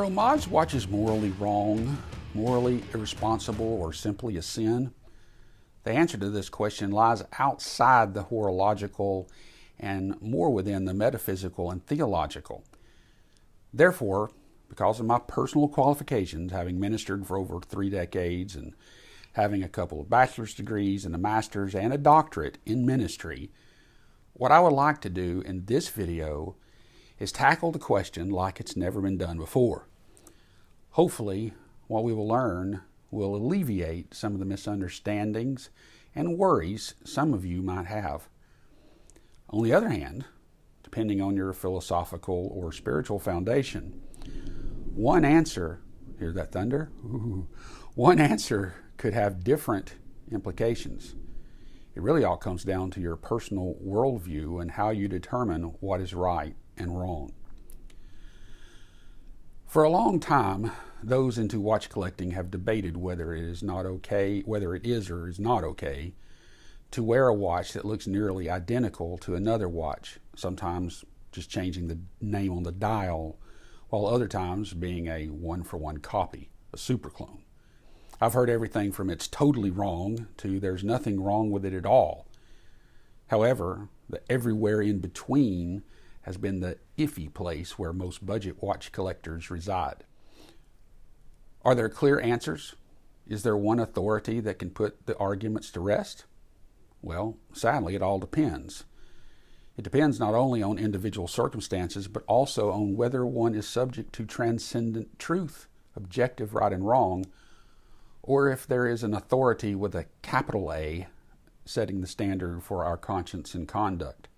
Are homage watches morally wrong, morally irresponsible, or simply a sin? The answer to this question lies outside the horological and more within the metaphysical and theological. Therefore, because of my personal qualifications, having ministered for over 3 decades and having a couple of bachelor's degrees and a master's and a doctorate in ministry, what I would like to do in this video is tackle the question like it's never been done before. Hopefully, what we will learn will alleviate some of the misunderstandings and worries some of you might have. On the other hand, depending on your philosophical or spiritual foundation, one answer, hear that thunder? Ooh, one answer could have different implications. It really all comes down to your personal worldview and how you determine what is right and wrong. For a long time, those into watch collecting have debated whether it is or is not okay to wear a watch that looks nearly identical to another watch, sometimes just changing the name on the dial, while other times being a one-for-one copy, a super clone. I've heard everything from it's totally wrong to there's nothing wrong with it at all. However, the everywhere in between has been the iffy place where most budget watch collectors reside. Are there clear answers? Is there one authority that can put the arguments to rest? Well, sadly, it all depends. It depends not only on individual circumstances, but also on whether one is subject to transcendent truth, objective right and wrong, or if there is an authority with a capital A setting the standard for our conscience and conduct.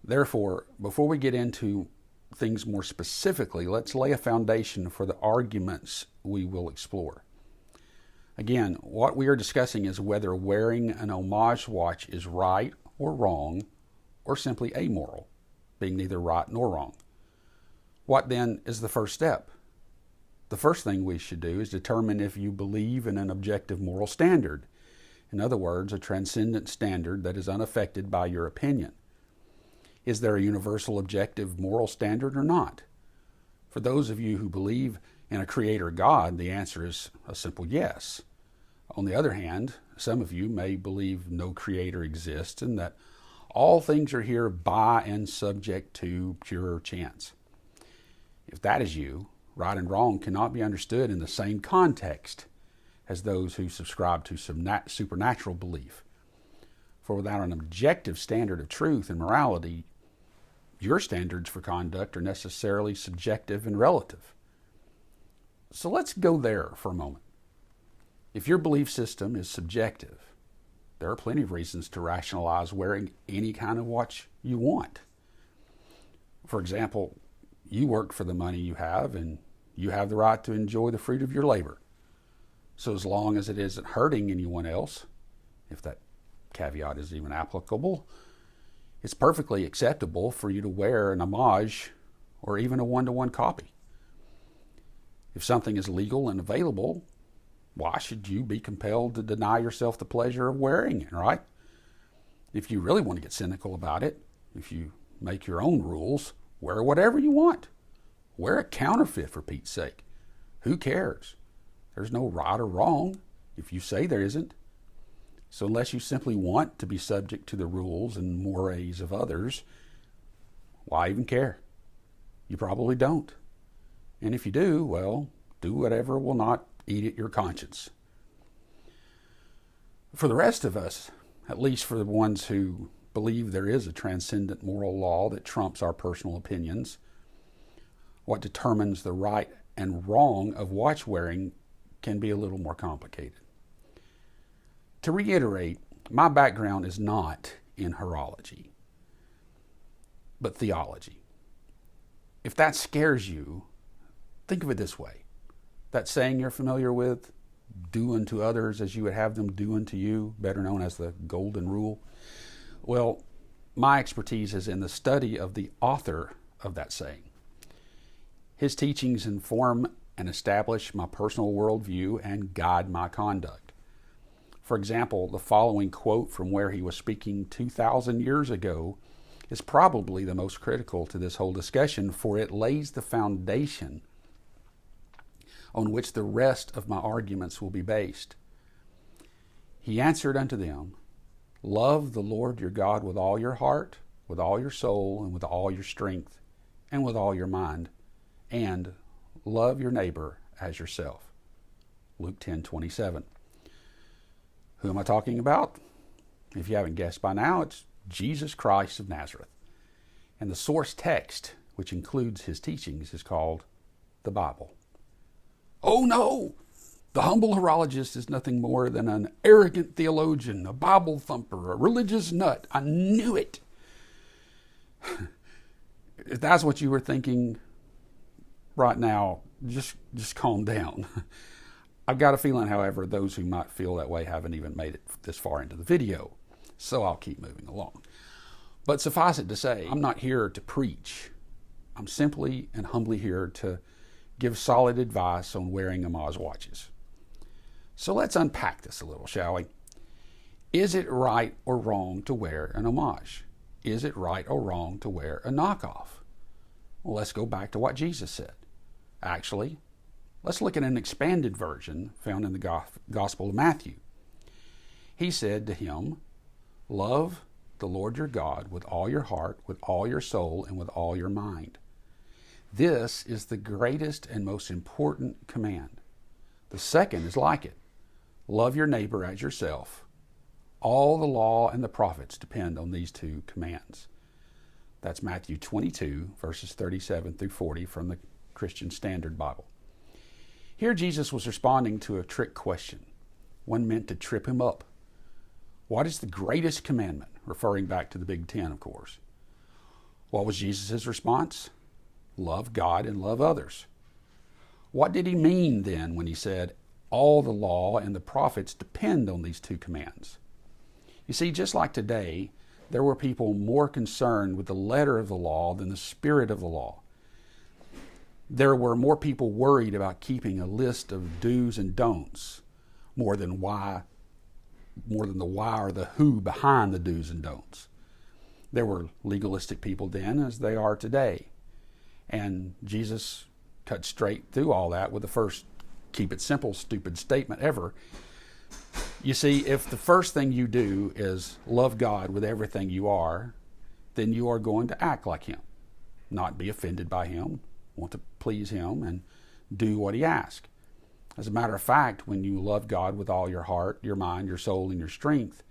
Therefore, before we get into things more specifically, let's lay a foundation for the arguments we will explore. Again, what we are discussing is whether wearing an homage watch is right or wrong, or simply amoral, being neither right nor wrong. What then is the first step? The first thing we should do is determine if you believe in an objective moral standard. In other words, a transcendent standard that is unaffected by your opinion. Is there a universal objective moral standard or not? For those of you who believe in a creator God, the answer is a simple yes. On the other hand, some of you may believe no creator exists and that all things are here by and subject to pure chance. If that is you, right and wrong cannot be understood in the same context as those who subscribe to some supernatural belief. For without an objective standard of truth and morality, your standards for conduct are necessarily subjective and relative. So let's go there for a moment. If your belief system is subjective, there are plenty of reasons to rationalize wearing any kind of watch you want. For example, you work for the money you have, and you have the right to enjoy the fruit of your labor. So as long as it isn't hurting anyone else, if that caveat is even applicable, it's perfectly acceptable for you to wear an homage or even a one-to-one copy. If something is legal and available, why should you be compelled to deny yourself the pleasure of wearing it, right? If you really want to get cynical about it, if you make your own rules, wear whatever you want. Wear a counterfeit, for Pete's sake. Who cares? There's no right or wrong if you say there isn't. So unless you simply want to be subject to the rules and mores of others, why even care? You probably don't. And if you do, well, do whatever will not eat at your conscience. For the rest of us, at least for the ones who believe there is a transcendent moral law that trumps our personal opinions, what determines the right and wrong of watch wearing can be a little more complicated. To reiterate, my background is not in horology, but theology. If that scares you, think of it this way. That saying you're familiar with, do unto others as you would have them do unto you, better known as the golden rule. Well, my expertise is in the study of the author of that saying. His teachings inform and establish my personal worldview and guide my conduct. For example, the following quote from where he was speaking 2,000 years ago is probably the most critical to this whole discussion, for it lays the foundation on which the rest of my arguments will be based. He answered unto them, Love the Lord your God with all your heart, with all your soul, and with all your strength, and with all your mind, and love your neighbor as yourself. Luke 10:27. Who am I talking about? If you haven't guessed by now, it's Jesus Christ of Nazareth. And the source text, which includes his teachings, is called the Bible. Oh no! The humble horologist is nothing more than an arrogant theologian, a Bible thumper, a religious nut. I knew it. If that's what you were thinking right now, just calm down. I've got a feeling, however, those who might feel that way haven't even made it this far into the video, so I'll keep moving along. But suffice it to say, I'm not here to preach. I'm simply and humbly here to give solid advice on wearing Homage watches. So let's unpack this a little, shall we? Is it right or wrong to wear an Homage? Is it right or wrong to wear a knockoff? Well, let's go back to what Jesus said. Actually, let's look at an expanded version found in the Gospel of Matthew. He said to him, Love the Lord your God with all your heart, with all your soul, and with all your mind. This is the greatest and most important command. The second is like it. Love your neighbor as yourself. All the law and the prophets depend on these two commands. That's Matthew 22, verses 37 through 40 from the Christian Standard Bible. Here Jesus was responding to a trick question, one meant to trip him up. What is the greatest commandment? Referring back to the Big Ten, of course. What was Jesus' response? Love God and love others. What did he mean then when he said, all the law and the prophets depend on these two commands? You see, just like today, there were people more concerned with the letter of the law than the spirit of the law. There were more people worried about keeping a list of do's and don'ts more than the why or the who behind the do's and don'ts. There were legalistic people then as they are today. And Jesus cut straight through all that with the first keep it simple, stupid statement ever. You see, if the first thing you do is love God with everything you are, then you are going to act like him, not be offended by him, want to please him, and do what he asks. As a matter of fact, when you love God with all your heart, your mind, your soul, and your strength,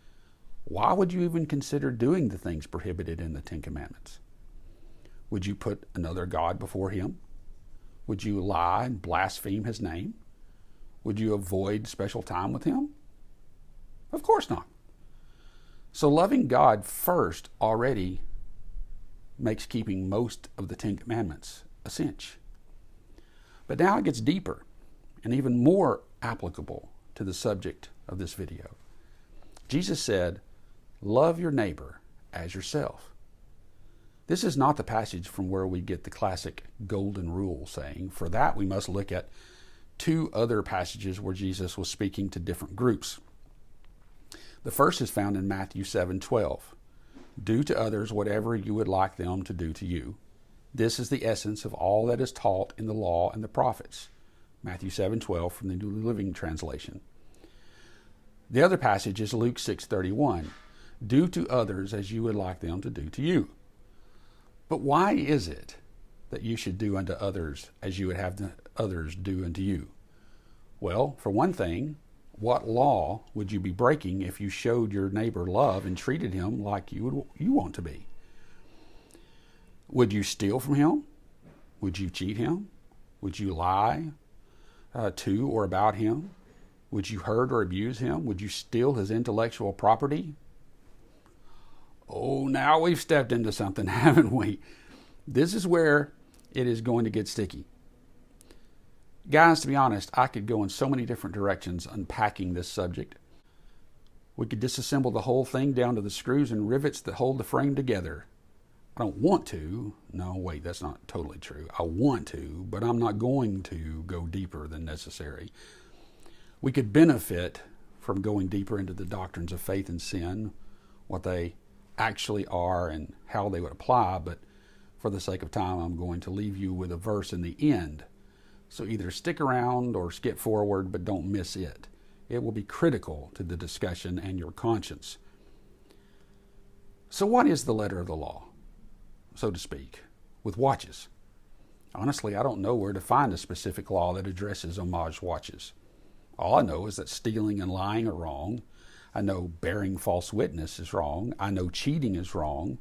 why would you even consider doing the things prohibited in the Ten Commandments? Would you put another God before him? Would you lie and blaspheme his name? Would you avoid special time with him? Of course not. So loving God first already makes keeping most of the Ten Commandments a cinch. But now it gets deeper and even more applicable to the subject of this video. Jesus said, love your neighbor as yourself. This is not the passage from where we get the classic golden rule saying. For that, we must look at two other passages where Jesus was speaking to different groups. The first is found in Matthew 7:12. Do to others whatever you would like them to do to you. This is the essence of all that is taught in the law and the prophets. Matthew 7:12 from the New Living Translation. The other passage is Luke 6:31. Do to others as you would like them to do to you. But why is it that you should do unto others as you would have others do unto you? Well, for one thing, what law would you be breaking if you showed your neighbor love and treated him like you want to be? Would you steal from him? Would you cheat him? Would you lie to or about him? Would you hurt or abuse him? Would you steal his intellectual property? Oh, now we've stepped into something, haven't we? This is where it is going to get sticky. Guys, to be honest, I could go in so many different directions unpacking this subject. We could disassemble the whole thing down to the screws and rivets that hold the frame together. I don't want to. No, wait, that's not totally true. I want to, but I'm not going to go deeper than necessary. We could benefit from going deeper into the doctrines of faith and sin, what they actually are and how they would apply, but for the sake of time, I'm going to leave you with a verse in the end So either stick around or skip forward, but don't miss it. It will be critical to the discussion and your conscience. So what is the letter of the law, so to speak, with watches? Honestly, I don't know where to find a specific law that addresses homage watches. All I know is that stealing and lying are wrong. I know bearing false witness is wrong. I know cheating is wrong.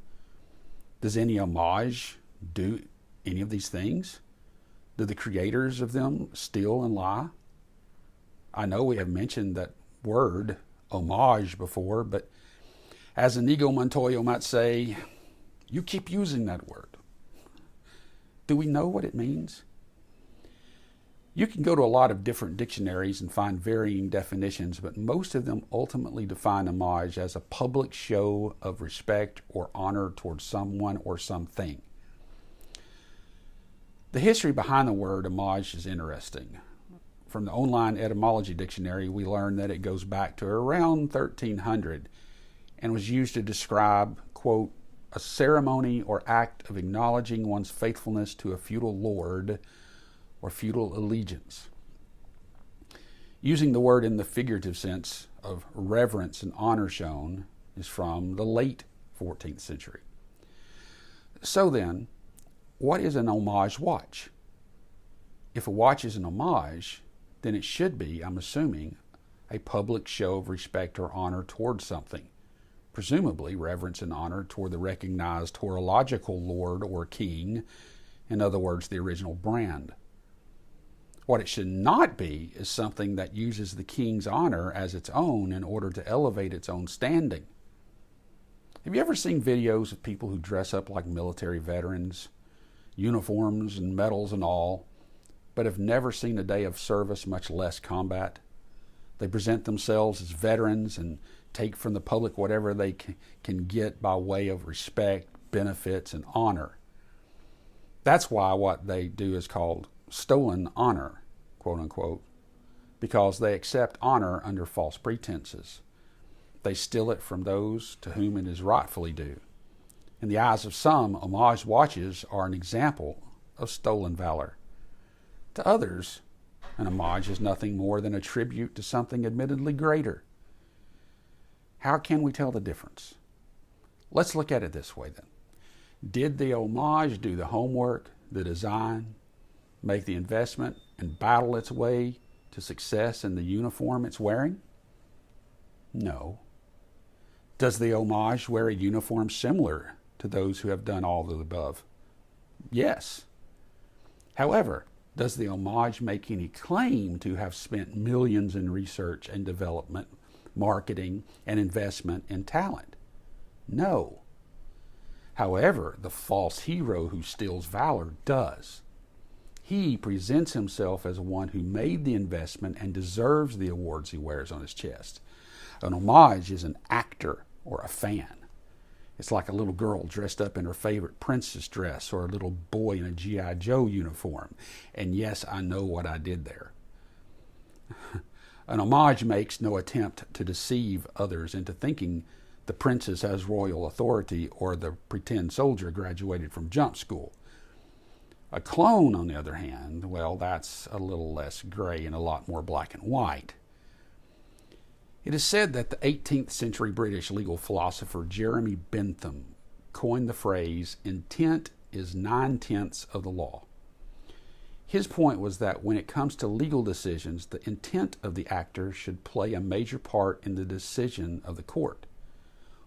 Does any homage do any of these things? Do the creators of them steal and lie? I know we have mentioned that word, homage, before, but as Inigo Montoya might say, you keep using that word. Do we know what it means? You can go to a lot of different dictionaries and find varying definitions, but most of them ultimately define homage as a public show of respect or honor towards someone or something. The history behind the word homage is interesting. From the online etymology dictionary, we learn that it goes back to around 1300 and was used to describe, quote, a ceremony or act of acknowledging one's faithfulness to a feudal lord or feudal allegiance. Using the word in the figurative sense of reverence and honor shown is from the late 14th century. So then, what is an homage watch? If a watch is an homage, then it should be, I'm assuming, a public show of respect or honor towards something, presumably reverence and honor toward the recognized theological lord or king, in other words, the original brand. What it should not be is something that uses the king's honor as its own in order to elevate its own standing. Have you ever seen videos of people who dress up like military veterans, uniforms and medals and all, but have never seen a day of service, much less combat? They present themselves as veterans and take from the public whatever they can get by way of respect, benefits, and honor. That's why what they do is called stolen honor, quote unquote, because they accept honor under false pretenses. They steal it from those to whom it is rightfully due. In the eyes of some, homage watches are an example of stolen valor. To others, an homage is nothing more than a tribute to something admittedly greater. How can we tell the difference? Let's look at it this way then. Did the homage do the homework, the design, make the investment, and battle its way to success in the uniform it's wearing? No. Does the homage wear a uniform similar to those who have done all of the above? Yes. However, does the homage make any claim to have spent millions in research and development, marketing, and investment in talent? No. However, the false hero who steals valor does. He presents himself as one who made the investment and deserves the awards he wears on his chest. An homage is an actor or a fan. It's like a little girl dressed up in her favorite princess dress or a little boy in a G.I. Joe uniform. And yes, I know what I did there. An homage makes no attempt to deceive others into thinking the princess has royal authority or the pretend soldier graduated from jump school. A clone, on the other hand, well, that's a little less gray and a lot more black and white. It is said that the 18th century British legal philosopher Jeremy Bentham coined the phrase, "intent is 9/10 of the law." His point was that when it comes to legal decisions, the intent of the actor should play a major part in the decision of the court.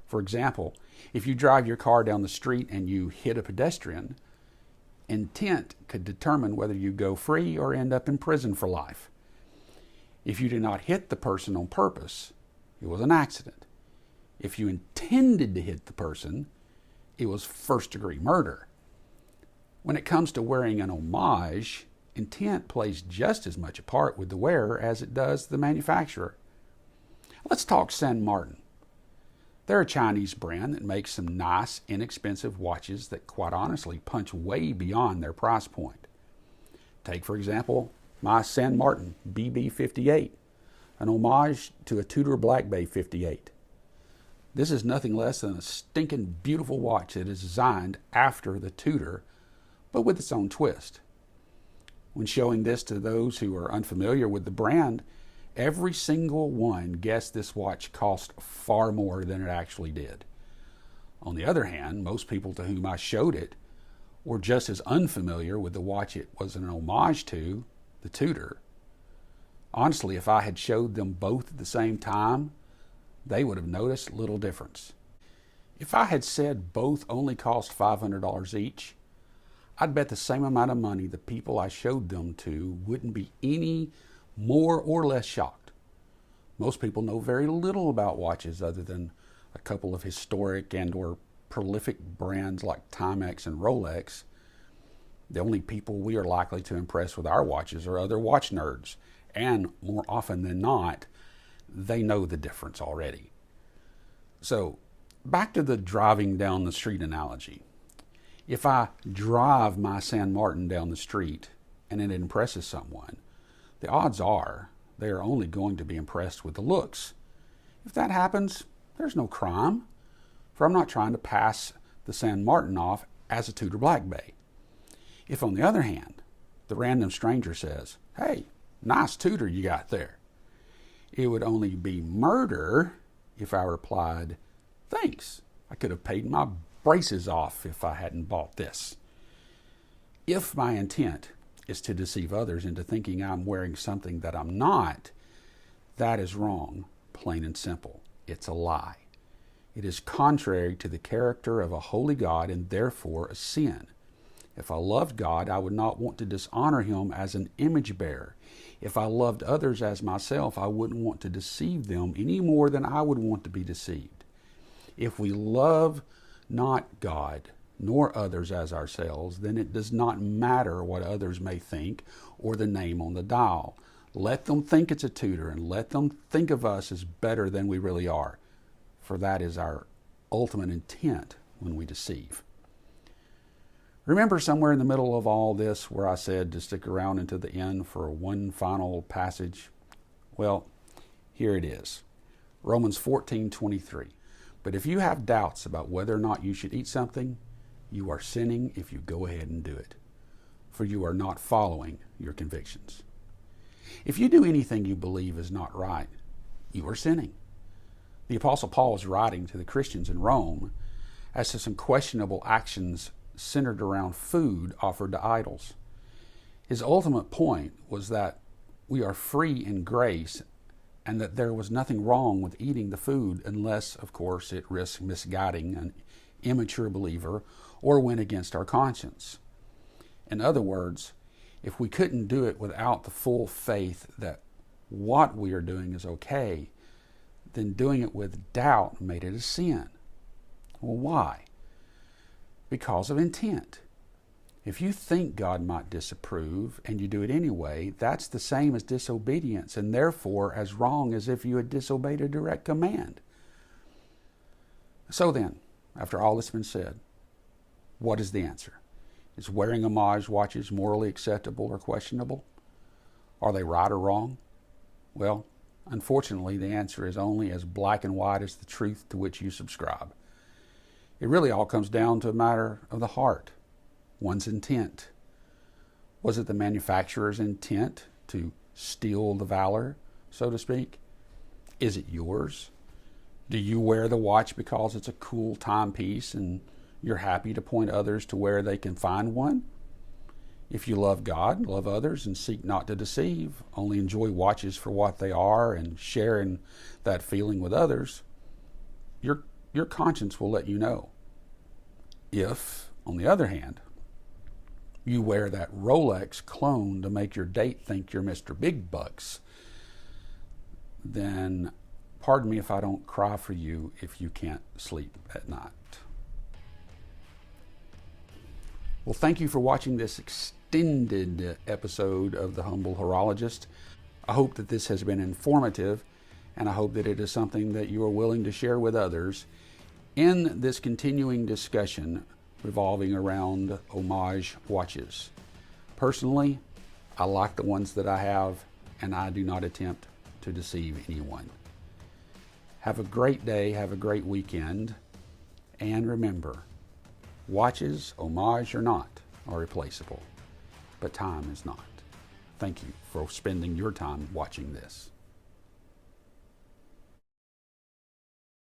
For example, if you drive your car down the street and you hit a pedestrian, intent could determine whether you go free or end up in prison for life. If you did not hit the person on purpose, it was an accident. If you intended to hit the person, it was first-degree murder. When it comes to wearing an homage, intent plays just as much a part with the wearer as it does the manufacturer. Let's talk Saint Martin. They're a Chinese brand that makes some nice, inexpensive watches that quite honestly punch way beyond their price point. Take, for example, my Saint Martin BB58, an homage to a Tudor Black Bay 58. This is nothing less than a stinking beautiful watch that is designed after the Tudor, but with its own twist. When showing this to those who are unfamiliar with the brand, every single one guessed this watch cost far more than it actually did. On the other hand, most people to whom I showed it were just as unfamiliar with the watch it was an homage to, the Tudor. Honestly, if I had showed them both at the same time, they would have noticed little difference. If I had said both only cost $500 each, I'd bet the same amount of money the people I showed them to wouldn't be any more or less shocked. Most people know very little about watches other than a couple of historic and or prolific brands like Timex and Rolex. The only people we are likely to impress with our watches are other watch nerds, and more often than not, they know the difference already. So, back to the driving down the street analogy. If I drive my San Martin down the street and it impresses someone, the odds are they are only going to be impressed with the looks. If that happens, there's no crime, for I'm not trying to pass the San Martin off as a Tudor Black Bay. If, on the other hand, the random stranger says, "Hey, nice Tudor you got there," it would only be murder if I replied, "Thanks, I could have paid my braces off if I hadn't bought this." If my intent is to deceive others into thinking I'm wearing something that I'm not, that is wrong, plain and simple. It's a lie. It is contrary to the character of a holy God and therefore a sin. If I loved God, I would not want to dishonor him as an image bearer. If I loved others as myself, I wouldn't want to deceive them any more than I would want to be deceived. If we love not God nor others as ourselves, then it does not matter what others may think or the name on the dial. Let them think it's a Tudor and let them think of us as better than we really are, for that is our ultimate intent when we deceive. Remember somewhere in the middle of all this where I said to stick around until the end for one final passage? Well, here it is. Romans 14:23. But if you have doubts about whether or not you should eat something, you are sinning if you go ahead and do it, for you are not following your convictions. If you do anything you believe is not right, you are sinning. The Apostle Paul is writing to the Christians in Rome as to some questionable actions centered around food offered to idols. His ultimate point was that we are free in grace and that there was nothing wrong with eating the food unless, of course, it risks misguiding an immature believer or went against our conscience. In other words, if we couldn't do it without the full faith that what we are doing is okay, then doing it with doubt made it a sin. Well, why? Because of intent. If you think God might disapprove and you do it anyway, that's the same as disobedience and therefore as wrong as if you had disobeyed a direct command. So then, after all that's been said, what is the answer? Is wearing homage watches morally acceptable or questionable? Are they right or wrong? Well, unfortunately, the answer is only as black and white as the truth to which you subscribe. It really all comes down to a matter of the heart, one's intent. Was it the manufacturer's intent to steal the valor, so to speak? Is it yours? Do you wear the watch because it's a cool timepiece and you're happy to point others to where they can find one? If you love God, love others, and seek not to deceive, only enjoy watches for what they are and sharing that feeling with others, your conscience will let you know. If, on the other hand, you wear that Rolex clone to make your date think you're Mr. Big Bucks, then pardon me if I don't cry for you if you can't sleep at night. Well, thank you for watching this extended episode of The Humble Horologist. I hope that this has been informative, and I hope that it is something that you are willing to share with others in this continuing discussion revolving around homage watches. Personally, I like the ones that I have, and I do not attempt to deceive anyone. Have a great day, have a great weekend, and remember, watches, homage or not, are replaceable, but time is not. Thank you for spending your time watching this.